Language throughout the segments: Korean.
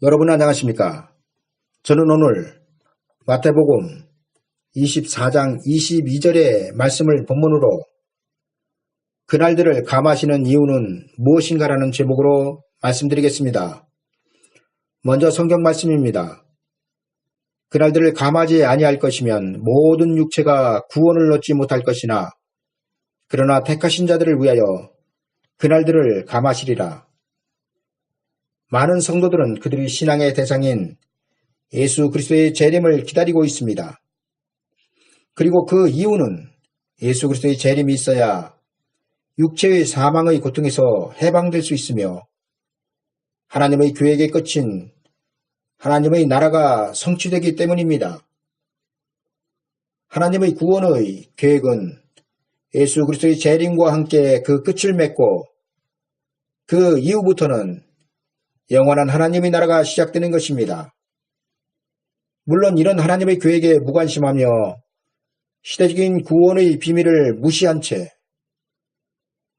여러분 안녕하십니까? 저는 오늘 마태복음 24장 22절의 말씀을 본문으로 그날들을 감하시는 이유는 무엇인가라는 제목으로 말씀드리겠습니다. 먼저 성경 말씀입니다. 그날들을 감하지 아니할 것이면 모든 육체가 구원을 얻지 못할 것이나 그러나 택하신 자들을 위하여 그날들을 감하시리라. 많은 성도들은 그들의 신앙의 대상인 예수 그리스도의 재림을 기다리고 있습니다. 그리고 그 이유는 예수 그리스도의 재림이 있어야 육체의 사망의 고통에서 해방될 수 있으며 하나님의 계획의 끝인 하나님의 나라가 성취되기 때문입니다. 하나님의 구원의 계획은 예수 그리스도의 재림과 함께 그 끝을 맺고 그 이후부터는 영원한 하나님의 나라가 시작되는 것입니다. 물론 이런 하나님의 계획에 무관심하며 시대적인 구원의 비밀을 무시한 채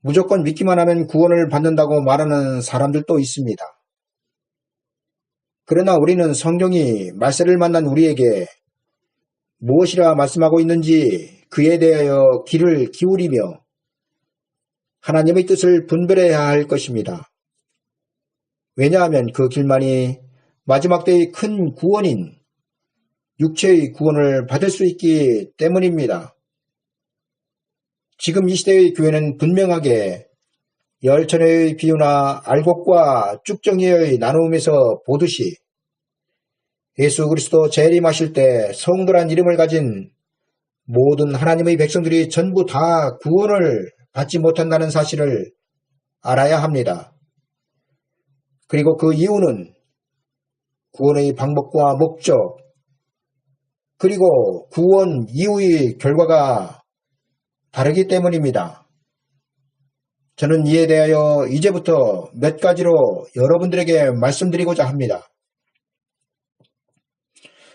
무조건 믿기만 하면 구원을 받는다고 말하는 사람들도 있습니다. 그러나 우리는 성경이 말세를 만난 우리에게 무엇이라 말씀하고 있는지 그에 대하여 귀를 기울이며 하나님의 뜻을 분별해야 할 것입니다. 왜냐하면 그 길만이 마지막 때의 큰 구원인 육체의 구원을 받을 수 있기 때문입니다. 지금 이 시대의 교회는 분명하게 열천의 비유나 알곡과 쭉정이의 나누음에서 보듯이 예수 그리스도 재림하실 때 성도란 이름을 가진 모든 하나님의 백성들이 전부 다 구원을 받지 못한다는 사실을 알아야 합니다. 그리고 그 이유는 구원의 방법과 목적, 그리고 구원 이후의 결과가 다르기 때문입니다. 저는 이에 대하여 이제부터 몇 가지로 여러분들에게 말씀드리고자 합니다.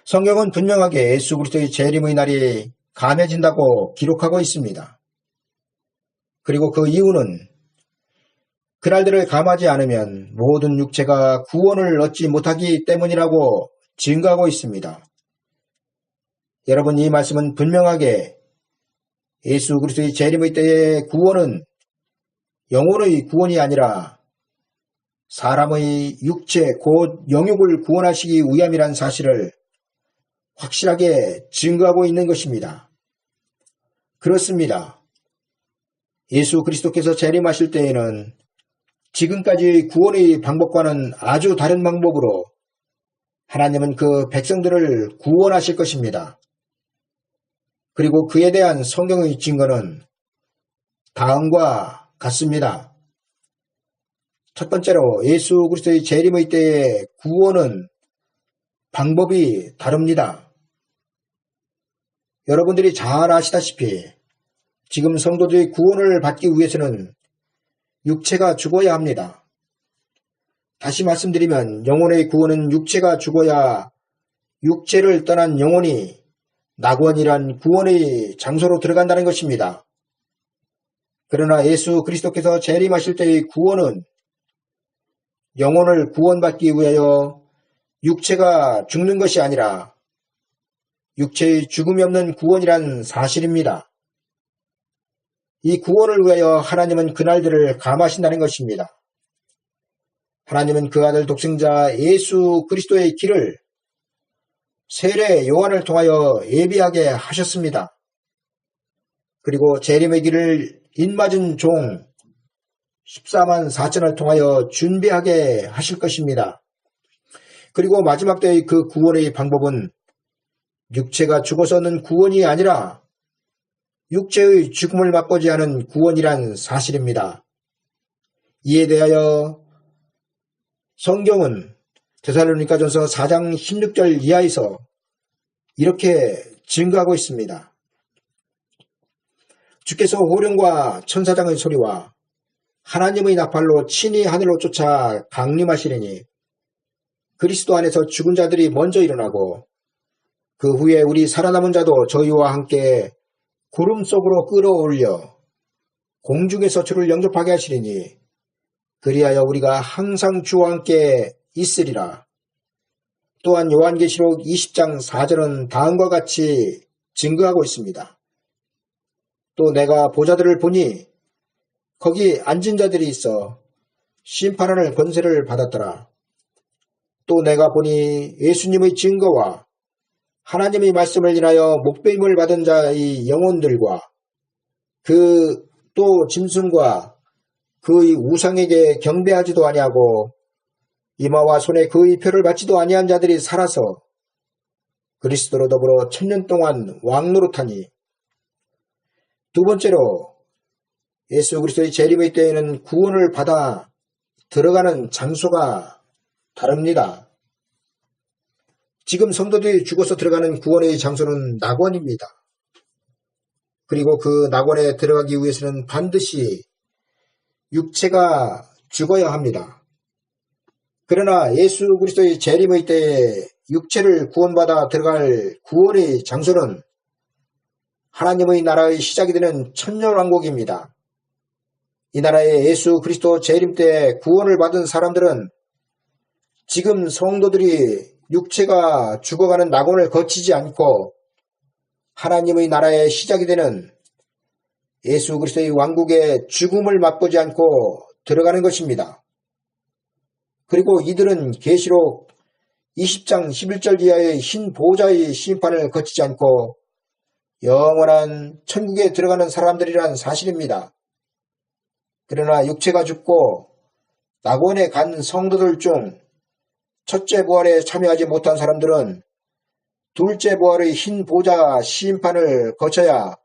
성경은 분명하게 예수 그리스도의 재림의 날이 감해진다고 기록하고 있습니다. 그리고 그 이유는 그날들을 감하지 않으면 모든 육체가 구원을 얻지 못하기 때문이라고 증거하고 있습니다. 여러분, 이 말씀은 분명하게 예수 그리스도의 재림의 때의 구원은 영혼의 구원이 아니라 사람의 육체 곧 영육을 구원하시기 위함이란 사실을 확실하게 증거하고 있는 것입니다. 그렇습니다. 예수 그리스도께서 재림하실 때에는 지금까지의 구원의 방법과는 아주 다른 방법으로 하나님은 그 백성들을 구원하실 것입니다. 그리고 그에 대한 성경의 증거는 다음과 같습니다. 첫 번째로 예수 그리스도의 재림의 때의 구원은 방법이 다릅니다. 여러분들이 잘 아시다시피 지금 성도들의 구원을 받기 위해서는 육체가 죽어야 합니다. 다시 말씀드리면 영혼의 구원은 육체가 죽어야 육체를 떠난 영혼이 낙원이란 구원의 장소로 들어간다는 것입니다. 그러나 예수 그리스도께서 재림하실 때의 구원은 영혼을 구원받기 위하여 육체가 죽는 것이 아니라 육체의 죽음이 없는 구원이란 사실입니다. 이 구원을 위하여 하나님은 그날들을 감하신다는 것입니다. 하나님은 그 아들 독생자 예수 그리스도의 길을 세례 요한을 통하여 예비하게 하셨습니다. 그리고 재림의 길을 인맞은 종 14만 4천을 통하여 준비하게 하실 것입니다. 그리고 마지막 때의 그 구원의 방법은 육체가 죽어서 얻는 구원이 아니라 육체의 죽음을 맛보지 않은 구원이란 사실입니다. 이에 대하여 성경은 데살로니가전서 4장 16절 이하에서 이렇게 증거하고 있습니다. 주께서 호령과 천사장의 소리와 하나님의 나팔로 친히 하늘로 쫓아 강림하시리니 그리스도 안에서 죽은 자들이 먼저 일어나고 그 후에 우리 살아남은 자도 저희와 함께 구름 속으로 끌어올려 공중에서 주를 영접하게 하시리니 그리하여 우리가 항상 주와 함께 있으리라. 또한 요한계시록 20장 4절은 다음과 같이 증거하고 있습니다. 또 내가 보좌들을 보니 거기 앉은 자들이 있어 심판하는 권세를 받았더라. 또 내가 보니 예수님의 증거와 하나님의 말씀을 인하여 목배임을 받은 자의 영혼들과 그 또 짐승과 그의 우상에게 경배하지도 아니하고 이마와 손에 그의 표를 받지도 아니한 자들이 살아서 그리스도로 더불어 1000년 동안 왕노릇하니. 두 번째로 예수 그리스도의 재림의 때에는 구원을 받아 들어가는 장소가 다릅니다. 지금 성도들이 죽어서 들어가는 구원의 장소는 낙원입니다. 그리고 그 낙원에 들어가기 위해서는 반드시 육체가 죽어야 합니다. 그러나 예수 그리스도의 재림의 때에 육체를 구원받아 들어갈 구원의 장소는 하나님의 나라의 시작이 되는 천년왕국입니다. 이 나라에 예수 그리스도 재림 때 구원을 받은 사람들은 지금 성도들이 육체가 죽어가는 낙원을 거치지 않고 하나님의 나라의 시작이 되는 예수 그리스도의 왕국의 죽음을 맛보지 않고 들어가는 것입니다. 그리고 이들은 계시록 20장 11절 이하의 흰 보호자의 심판을 거치지 않고 영원한 천국에 들어가는 사람들이란 사실입니다. 그러나 육체가 죽고 낙원에 간 성도들 중 첫째 부활에 참여하지 못한 사람들은 둘째 부활의 흰 보좌 심판을 거쳐야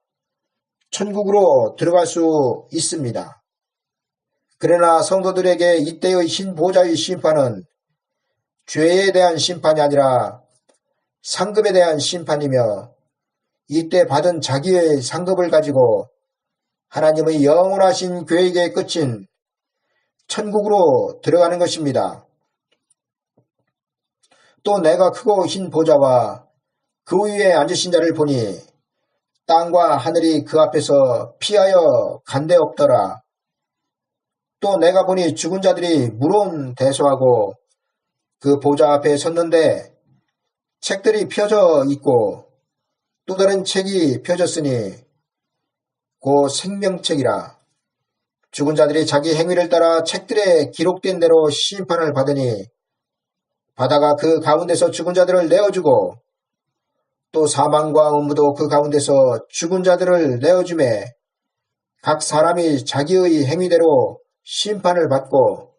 천국으로 들어갈 수 있습니다. 그러나 성도들에게 이때의 흰 보좌의 심판은 죄에 대한 심판이 아니라 상급에 대한 심판이며 이때 받은 자기의 상급을 가지고 하나님의 영원하신 계획의 끝인 천국으로 들어가는 것입니다. 또 내가 크고 흰 보좌와 그 위에 앉으신 자를 보니 땅과 하늘이 그 앞에서 피하여 간데 없더라. 또 내가 보니 죽은 자들이 무로운 대소하고 그 보좌 앞에 섰는데 책들이 펴져 있고 또 다른 책이 펴졌으니 곧 생명책이라. 죽은 자들이 자기 행위를 따라 책들에 기록된 대로 심판을 받으니 바다가 그 가운데서 죽은 자들을 내어주고 또 사망과 음부도 그 가운데서 죽은 자들을 내어주매 각 사람이 자기의 행위대로 심판을 받고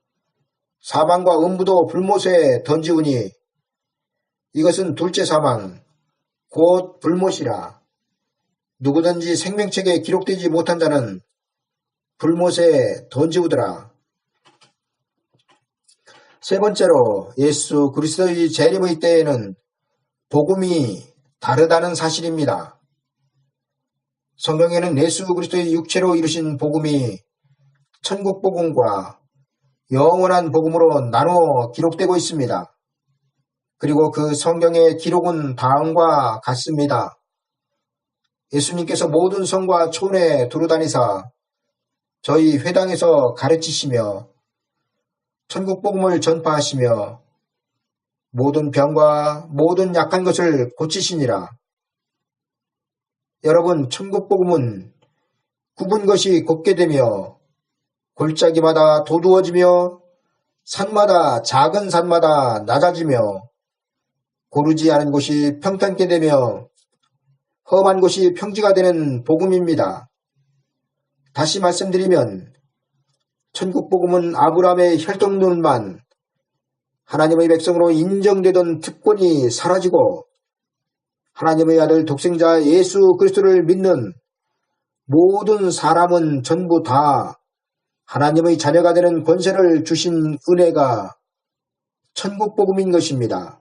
사망과 음부도 불못에 던지우니 이것은 둘째 사망 곧 불못이라. 누구든지 생명책에 기록되지 못한 자는 불못에 던지우더라. 세 번째로 예수 그리스도의 재림의 때에는 복음이 다르다는 사실입니다. 성경에는 예수 그리스도의 육체로 이루신 복음이 천국 복음과 영원한 복음으로 나눠 기록되고 있습니다. 그리고 그 성경의 기록은 다음과 같습니다. 예수님께서 모든 성과 촌에 두루다니사 저희 회당에서 가르치시며 천국 복음을 전파하시며 모든 병과 모든 약한 것을 고치시니라. 여러분, 천국 복음은 굽은 것이 곱게 되며 골짜기마다 도두어지며 산마다 작은 산마다 낮아지며 고르지 않은 곳이 평탄케 되며 험한 곳이 평지가 되는 복음입니다. 다시 말씀드리면 천국 복음은 아브라함의 혈통론만 하나님의 백성으로 인정되던 특권이 사라지고 하나님의 아들 독생자 예수 그리스도를 믿는 모든 사람은 전부 다 하나님의 자녀가 되는 권세를 주신 은혜가 천국 복음인 것입니다.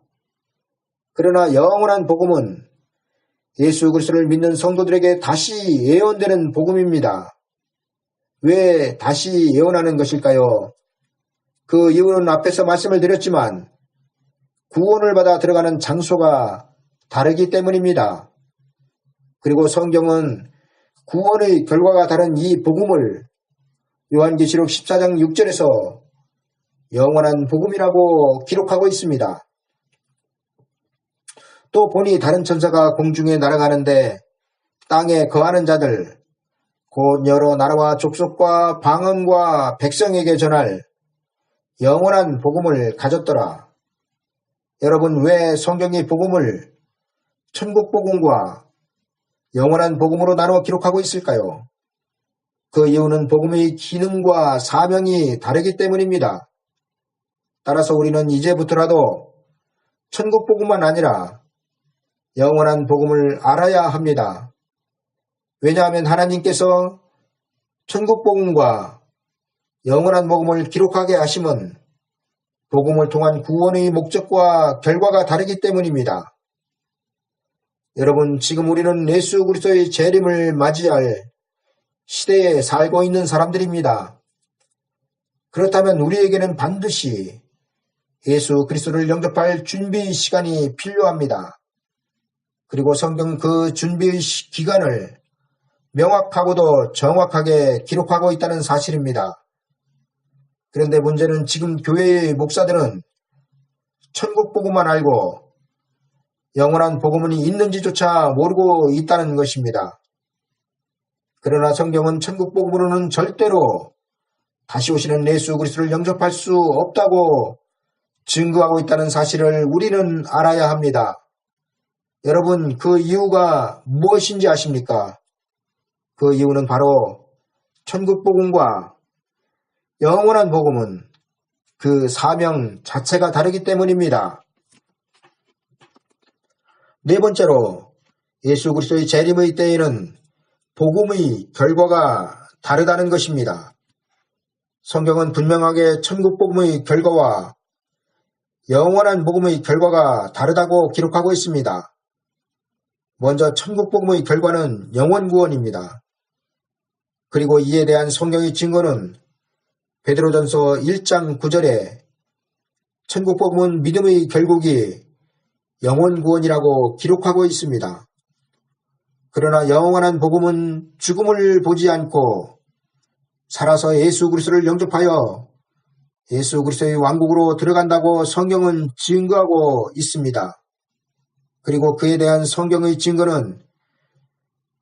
그러나 영원한 복음은 예수 그리스도를 믿는 성도들에게 다시 예언되는 복음입니다. 왜 다시 예언하는 것일까요? 그 이유는 앞에서 말씀을 드렸지만 구원을 받아 들어가는 장소가 다르기 때문입니다. 그리고 성경은 구원의 결과가 다른 이 복음을 요한계시록 14장 6절에서 영원한 복음이라고 기록하고 있습니다. 또 보니 다른 천사가 공중에 날아가는데 땅에 거하는 자들 곧 여러 나라와 족속과 방언과 백성에게 전할 영원한 복음을 가졌더라. 여러분, 왜 성경이 복음을 천국 복음과 영원한 복음으로 나눠 기록하고 있을까요? 그 이유는 복음의 기능과 사명이 다르기 때문입니다. 따라서 우리는 이제부터라도 천국 복음만 아니라 영원한 복음을 알아야 합니다. 왜냐하면 하나님께서 천국 복음과 영원한 복음을 기록하게 하심은 복음을 통한 구원의 목적과 결과가 다르기 때문입니다. 여러분, 지금 우리는 예수 그리스도의 재림을 맞이할 시대에 살고 있는 사람들입니다. 그렇다면 우리에게는 반드시 예수 그리스도를 영접할 준비 시간이 필요합니다. 그리고 성경 그 준비의 기간을 명확하고도 정확하게 기록하고 있다는 사실입니다. 그런데 문제는 지금 교회의 목사들은 천국 복음만 알고 영원한 복음이 있는지조차 모르고 있다는 것입니다. 그러나 성경은 천국 복음으로는 절대로 다시 오시는 예수 그리스도를 영접할 수 없다고 증거하고 있다는 사실을 우리는 알아야 합니다. 여러분, 그 이유가 무엇인지 아십니까? 그 이유는 바로 천국 복음과 영원한 복음은 그 사명 자체가 다르기 때문입니다. 네 번째로 예수 그리스도의 재림의 때에는 복음의 결과가 다르다는 것입니다. 성경은 분명하게 천국 복음의 결과와 영원한 복음의 결과가 다르다고 기록하고 있습니다. 먼저 천국 복음의 결과는 영원 구원입니다. 그리고 이에 대한 성경의 증거는 베드로전서 1장 9절에 천국 복음은 믿음의 결국이 영원 구원이라고 기록하고 있습니다. 그러나 영원한 복음은 죽음을 보지 않고 살아서 예수 그리스도를 영접하여 예수 그리스도의 왕국으로 들어간다고 성경은 증거하고 있습니다. 그리고 그에 대한 성경의 증거는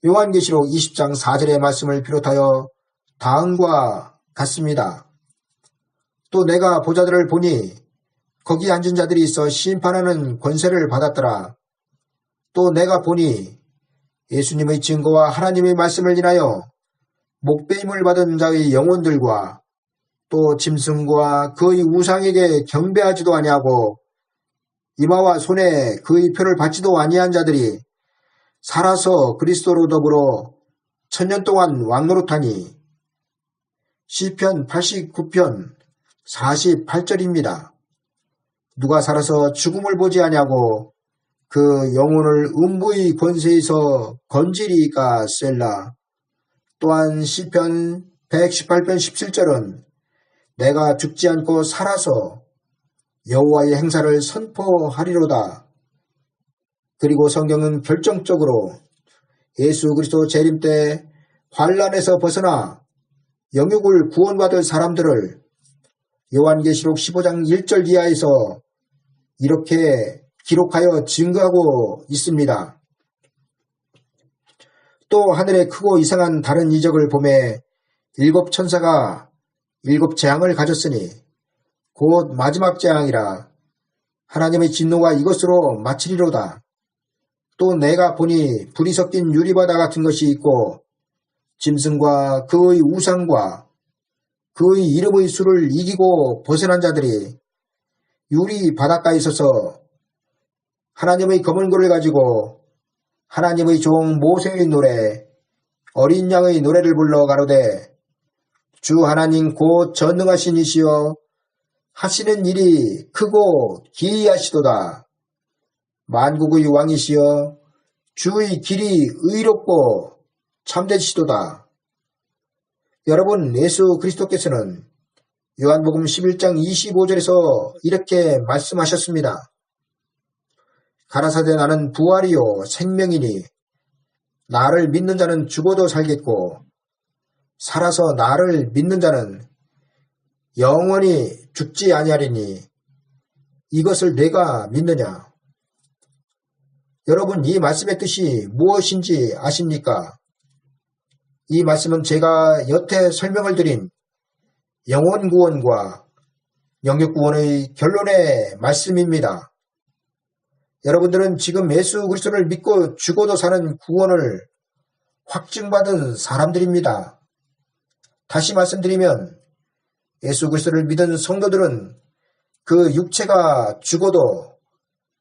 요한계시록 20장 4절의 말씀을 비롯하여 다음과 같습니다. 또 내가 보자들을 보니 거기 앉은 자들이 있어 심판하는 권세를 받았더라. 또 내가 보니 예수님의 증거와 하나님의 말씀을 인하여 목배임을 받은 자의 영혼들과 또 짐승과 그의 우상에게 경배하지도 아니하고 이마와 손에 그의 표를 받지도 아니한 자들이 살아서 그리스도로 더불어 1000년 동안 왕노릇하니. 시편 89편 48절입니다. 누가 살아서 죽음을 보지 아니하고 그 영혼을 음부의 권세에서 건지리까 셀라. 또한 시편 118편 17절은 내가 죽지 않고 살아서 여호와의 행사를 선포하리로다. 그리고 성경은 결정적으로 예수 그리스도 재림 때 환난에서 벗어나 영육을 구원받을 사람들을 요한계시록 15장 1절 이하에서 이렇게 기록하여 증거하고 있습니다. 또 하늘에 크고 이상한 다른 이적을 보매 7 천사가 7 재앙을 가졌으니 곧 마지막 재앙이라. 하나님의 진노가 이것으로 마치리로다. 또 내가 보니 불이 섞인 유리바다 같은 것이 있고 짐승과 그의 우상과 그의 이름의 수를 이기고 벗어난 자들이 유리 바닷가에 서서 하나님의 검은 고를 가지고 하나님의 종 모세의 노래 어린 양의 노래를 불러 가로되 주 하나님 곧 전능하신 이시여 하시는 일이 크고 기이하시도다. 만국의 왕이시여 주의 길이 의롭고 참되시도다. 여러분, 예수 그리스도께서는 요한복음 11장 25절에서 이렇게 말씀하셨습니다. 가라사대 나는 부활이요 생명이니 나를 믿는 자는 죽어도 살겠고 살아서 나를 믿는 자는 영원히 죽지 아니하리니 이것을 내가 믿느냐. 여러분, 이 말씀의 뜻이 무엇인지 아십니까? 이 말씀은 제가 여태 설명을 드린 영혼 구원과 영육 구원의 결론의 말씀입니다. 여러분들은 지금 예수 그리스도를 믿고 죽어도 사는 구원을 확증받은 사람들입니다. 다시 말씀드리면 예수 그리스도를 믿은 성도들은 그 육체가 죽어도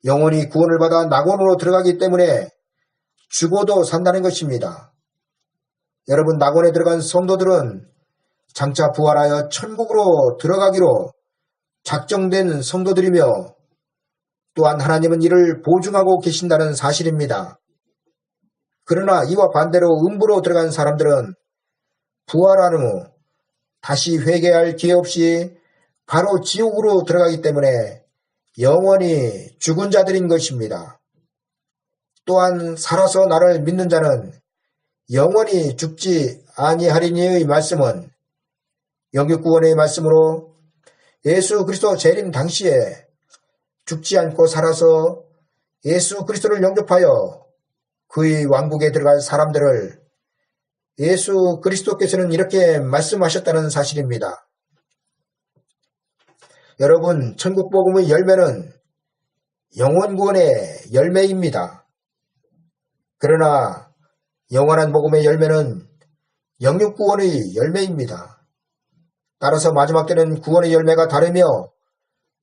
영원히 구원을 받아 낙원으로 들어가기 때문에 죽어도 산다는 것입니다. 여러분, 낙원에 들어간 성도들은 장차 부활하여 천국으로 들어가기로 작정된 성도들이며 또한 하나님은 이를 보증하고 계신다는 사실입니다. 그러나 이와 반대로 음부로 들어간 사람들은 부활한 후 다시 회개할 기회 없이 바로 지옥으로 들어가기 때문에 영원히 죽은 자들인 것입니다. 또한 살아서 나를 믿는 자는 영원히 죽지 아니하리니의 말씀은 영육구원의 말씀으로 예수 그리스도 재림 당시에 죽지 않고 살아서 예수 그리스도를 영접하여 그의 왕국에 들어갈 사람들을 예수 그리스도께서는 이렇게 말씀하셨다는 사실입니다. 여러분, 천국복음의 열매는 영혼구원의 열매입니다. 그러나 영원한 복음의 열매는 영육구원의 열매입니다. 따라서 마지막 때는 구원의 열매가 다르며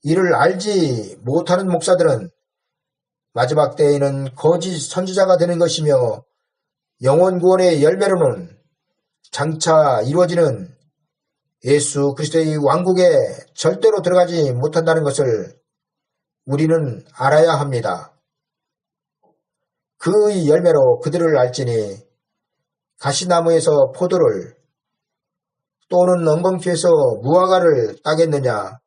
이를 알지 못하는 목사들은 마지막 때에는 거짓 선지자가 되는 것이며 영혼구원의 열매로는 장차 이루어지는 예수 그리스도의 왕국에 절대로 들어가지 못한다는 것을 우리는 알아야 합니다. 그의 열매로 그들을 알지니 가시나무에서 포도를 또는 엉겅퀴에서 무화과를 따겠느냐.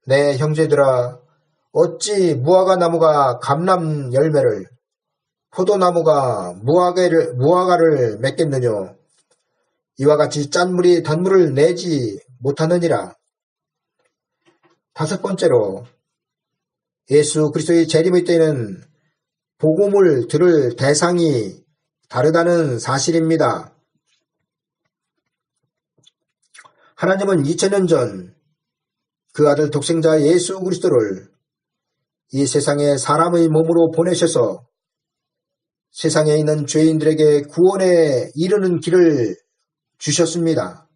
내 형제들아, 어찌 무화과 나무가 감람 열매를 포도나무가 무화과를 맺겠느냐. 이와 같이 짠물이 단물을 내지 못하느니라. 다섯 번째로 예수 그리스도의 재림의 때에는 복음을 들을 대상이 다르다는 사실입니다. 하나님은 2000년 전 그 아들 독생자 예수 그리스도를 이 세상에 사람의 몸으로 보내셔서 세상에 있는 죄인들에게 구원에 이르는 길을 주셨습니다.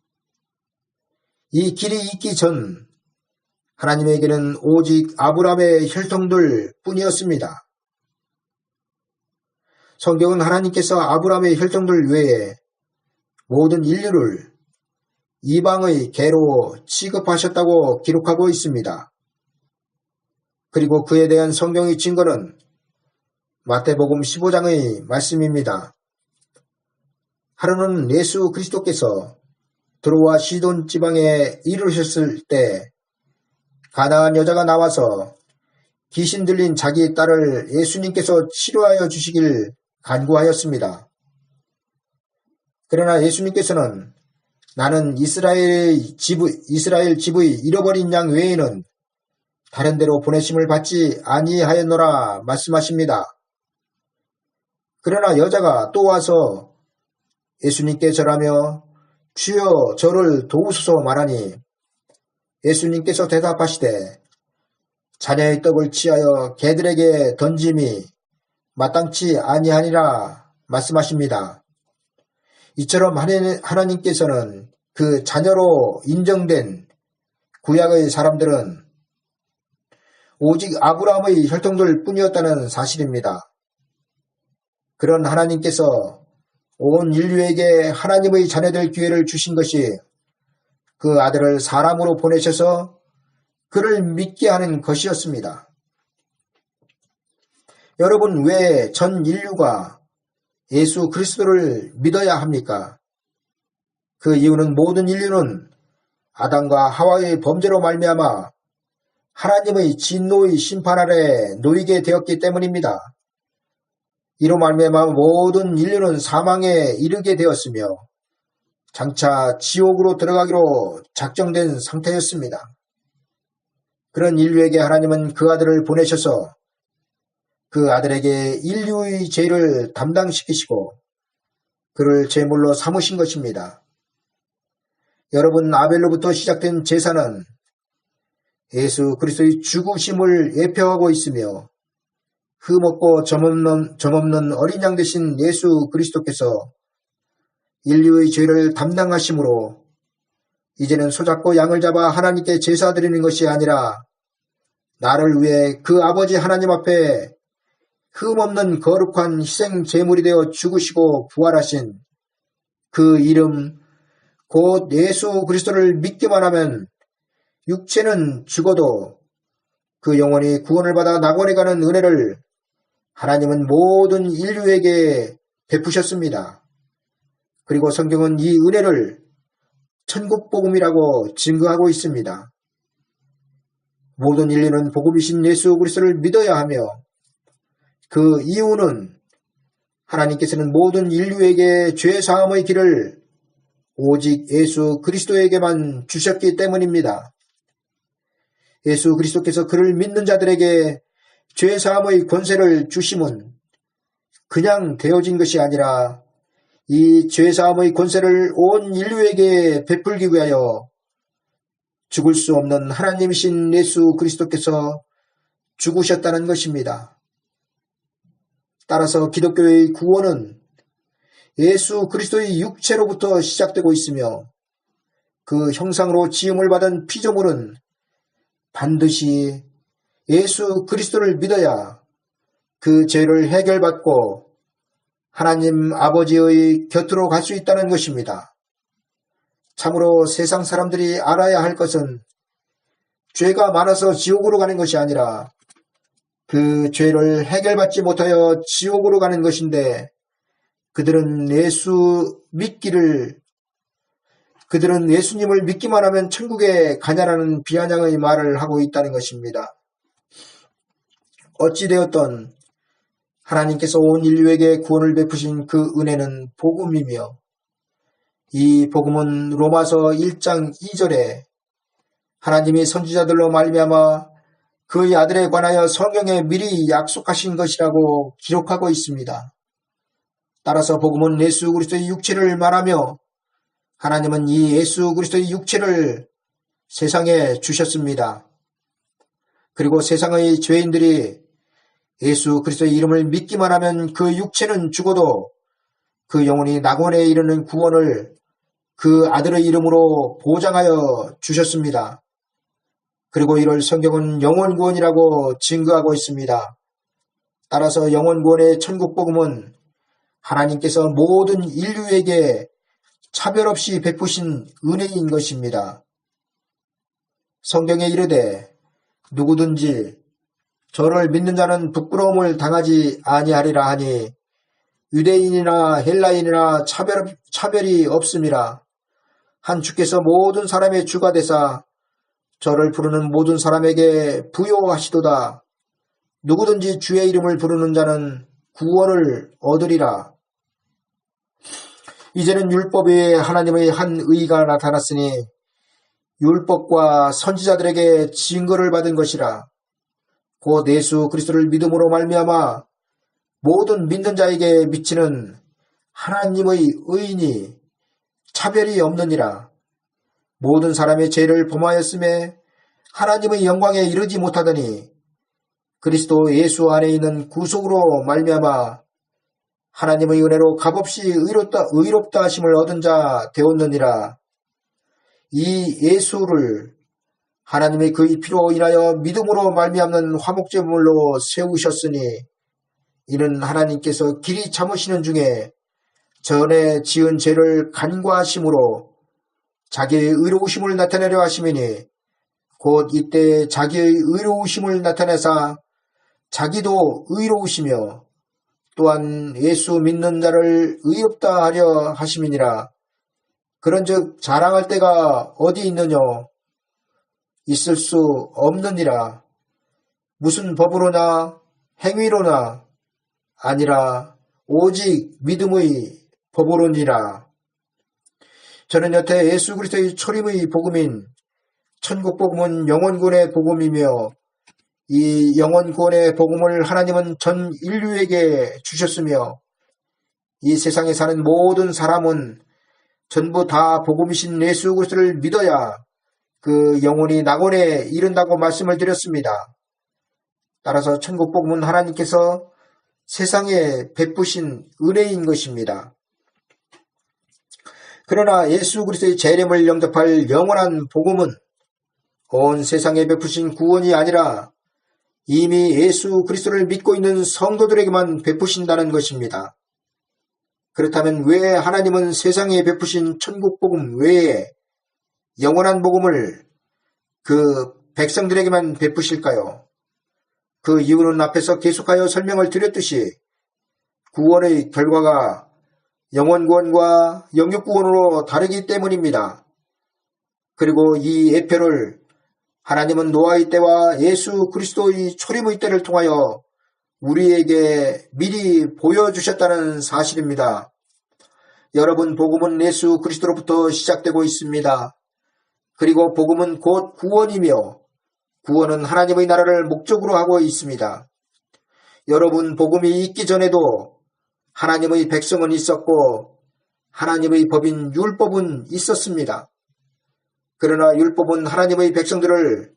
이 길이 있기 전 하나님에게는 오직 아브라함의 혈통들 뿐이었습니다. 성경은 하나님께서 아브라함의 혈통들 외에 모든 인류를 이방의 개로 취급하셨다고 기록하고 있습니다. 그리고 그에 대한 성경의 증거는 마태복음 15장의 말씀입니다. 하루는 예수 그리스도께서 드로와 시돈 지방에 이르셨을 때 가나안 여자가 나와서 귀신 들린 자기 딸을 예수님께서 치료하여 주시길 간구하였습니다. 그러나 예수님께서는 나는 이스라엘 집의 잃어버린 양 외에는 다른 데로 보내심을 받지 아니하였노라 말씀하십니다. 그러나 여자가 또 와서 예수님께 절하며 주여 저를 도우소서 말하니 예수님께서 대답하시되 자녀의 떡을 취하여 개들에게 던짐이 마땅치 아니하니라 말씀하십니다. 이처럼 하나님께서는 그 자녀로 인정된 구약의 사람들은 오직 아브라함의 혈통들 뿐이었다는 사실입니다. 그런 하나님께서 온 인류에게 하나님의 자녀될 기회를 주신 것이 그 아들을 사람으로 보내셔서 그를 믿게 하는 것이었습니다. 여러분, 왜 전 인류가 예수 그리스도를 믿어야 합니까? 그 이유는 모든 인류는 아담과 하와의 범죄로 말미암아 하나님의 진노의 심판 아래 놓이게 되었기 때문입니다. 이로 말미암아 모든 인류는 사망에 이르게 되었으며 장차 지옥으로 들어가기로 작정된 상태였습니다. 그런 인류에게 하나님은 그 아들을 보내셔서 그 아들에게 인류의 죄를 담당시키시고 그를 제물로 삼으신 것입니다. 여러분, 아벨로부터 시작된 제사는 예수 그리스도의 죽으심을 예표하고 있으며 흠없고 점없는 어린 양 되신 예수 그리스도께서 인류의 죄를 담당하심으로 이제는 소잡고 양을 잡아 하나님께 제사 드리는 것이 아니라 나를 위해 그 아버지 하나님 앞에 흠없는 거룩한 희생 제물이 되어 죽으시고 부활하신 그 이름 곧 예수 그리스도를 믿기만 하면 육체는 죽어도 그 영혼이 구원을 받아 낙원에 가는 은혜를 하나님은 모든 인류에게 베푸셨습니다. 그리고 성경은 이 은혜를 천국복음이라고 증거하고 있습니다. 모든 인류는 복음이신 예수 그리스도를 믿어야 하며 그 이유는 하나님께서는 모든 인류에게 죄사함의 길을 오직 예수 그리스도에게만 주셨기 때문입니다. 예수 그리스도께서 그를 믿는 자들에게 죄사함의 권세를 주심은 그냥 되어진 것이 아니라 이 죄사함의 권세를 온 인류에게 베풀기 위하여 죽을 수 없는 하나님이신 예수 그리스도께서 죽으셨다는 것입니다. 따라서 기독교의 구원은 예수 그리스도의 육체로부터 시작되고 있으며 그 형상으로 지음을 받은 피조물은 반드시 예수 그리스도를 믿어야 그 죄를 해결받고 하나님 아버지의 곁으로 갈 수 있다는 것입니다. 참으로 세상 사람들이 알아야 할 것은 죄가 많아서 지옥으로 가는 것이 아니라 그 죄를 해결받지 못하여 지옥으로 가는 것인데 그들은 예수님을 믿기만 하면 천국에 가냐라는 비아냥의 말을 하고 있다는 것입니다. 어찌되었던 하나님께서 온 인류에게 구원을 베푸신 그 은혜는 복음이며 이 복음은 로마서 1장 2절에 하나님이 선지자들로 말미암아 그의 아들에 관하여 성경에 미리 약속하신 것이라고 기록하고 있습니다. 따라서 복음은 예수 그리스도의 육체를 말하며 하나님은 이 예수 그리스도의 육체를 세상에 주셨습니다. 그리고 세상의 죄인들이 예수 그리스도의 이름을 믿기만 하면 그 육체는 죽어도 그 영혼이 낙원에 이르는 구원을 그 아들의 이름으로 보장하여 주셨습니다. 그리고 이를 성경은 영원구원이라고 증거하고 있습니다. 따라서 영원구원의 천국복음은 하나님께서 모든 인류에게 차별 없이 베푸신 은혜인 것입니다. 성경에 이르되 누구든지 저를 믿는 자는 부끄러움을 당하지 아니하리라 하니 유대인이나 헬라인이나 차별이 없음이라. 한 주께서 모든 사람의 주가 되사 저를 부르는 모든 사람에게 부요하시도다. 누구든지 주의 이름을 부르는 자는 구원을 얻으리라. 이제는 율법에 하나님의 한 의가 나타났으니 율법과 선지자들에게 증거를 받은 것이라. 곧 예수 그리스도를 믿음으로 말미암아 모든 믿는 자에게 미치는 하나님의 의인이 차별이 없느니라. 모든 사람의 죄를 범하였음에 하나님의 영광에 이르지 못하더니 그리스도 예수 안에 있는 구속으로 말미암아 하나님의 은혜로 값없이 의롭다 하심을 얻은 자 되었느니라. 이 예수를 하나님의 그의 피로 인하여 믿음으로 말미암는 화목제물로 세우셨으니 이는 하나님께서 길이 참으시는 중에 전에 지은 죄를 간과하심으로 자기의 의로우심을 나타내려 하심이니 곧 이때 자기의 의로우심을 나타내사 자기도 의로우시며 또한 예수 믿는 자를 의롭다 하려 하심이니라. 그런즉 자랑할 때가 어디 있느냐? 있을 수 없느니라. 무슨 법으로나 행위로나 아니라 오직 믿음의 법으로니라. 저는 여태 예수 그리스도의 초림의 복음인 천국복음은 영원군의 복음이며 이 영원 구원의 복음을 하나님은 전 인류에게 주셨으며 이 세상에 사는 모든 사람은 전부 다 복음이신 예수 그리스도를 믿어야 그 영혼이 낙원에 이른다고 말씀을 드렸습니다. 따라서 천국 복음은 하나님께서 세상에 베푸신 은혜인 것입니다. 그러나 예수 그리스도의 재림을 영접할 영원한 복음은 온 세상에 베푸신 구원이 아니라 이미 예수 그리스도를 믿고 있는 성도들에게만 베푸신다는 것입니다. 그렇다면 왜 하나님은 세상에 베푸신 천국 복음 외에 영원한 복음을 그 백성들에게만 베푸실까요? 그 이유는 앞에서 계속하여 설명을 드렸듯이 구원의 결과가 영원 구원과 영육 구원으로 다르기 때문입니다. 그리고 이 예표를 하나님은 노아의 때와 예수 그리스도의 초림의 때를 통하여 우리에게 미리 보여주셨다는 사실입니다. 여러분, 복음은 예수 그리스도로부터 시작되고 있습니다. 그리고 복음은 곧 구원이며 구원은 하나님의 나라를 목적으로 하고 있습니다. 여러분, 복음이 있기 전에도 하나님의 백성은 있었고 하나님의 법인 율법은 있었습니다. 그러나 율법은 하나님의 백성들을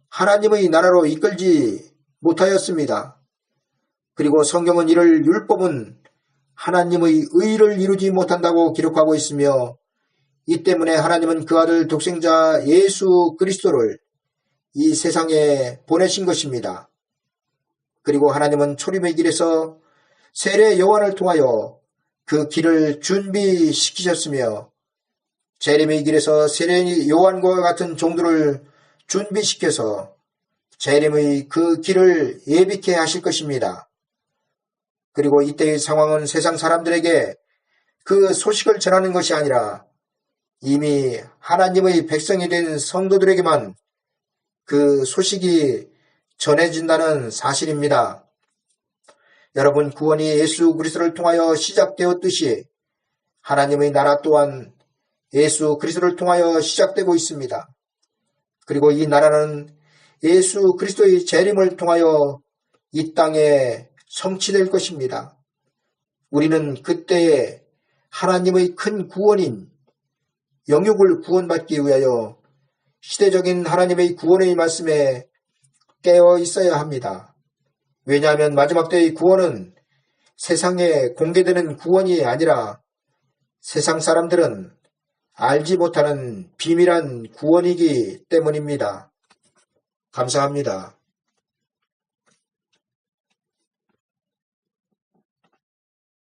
하나님의 나라로 이끌지 못하였습니다. 그리고 성경은 이를 율법은 하나님의 의를 이루지 못한다고 기록하고 있으며 이 때문에 하나님은 그 아들 독생자 예수 그리스도를 이 세상에 보내신 것입니다. 그리고 하나님은 초림의 길에서 세례 요한을 통하여 그 길을 준비시키셨으며 재림의 길에서 세례 요한과 같은 종들을 준비시켜서 재림의 그 길을 예비케 하실 것입니다. 그리고 이때의 상황은 세상 사람들에게 그 소식을 전하는 것이 아니라 이미 하나님의 백성이 된 성도들에게만 그 소식이 전해진다는 사실입니다. 여러분, 구원이 예수 그리스도를 통하여 시작되었듯이 하나님의 나라 또한 예수 그리스도를 통하여 시작되고 있습니다. 그리고 이 나라는 예수 그리스도의 재림을 통하여 이 땅에 성취될 것입니다. 우리는 그때에 하나님의 큰 구원인 영육을 구원받기 위하여 시대적인 하나님의 구원의 말씀에 깨어 있어야 합니다. 왜냐하면 마지막 때의 구원은 세상에 공개되는 구원이 아니라 세상 사람들은 알지 못하는 비밀한 구원이기 때문입니다. 감사합니다.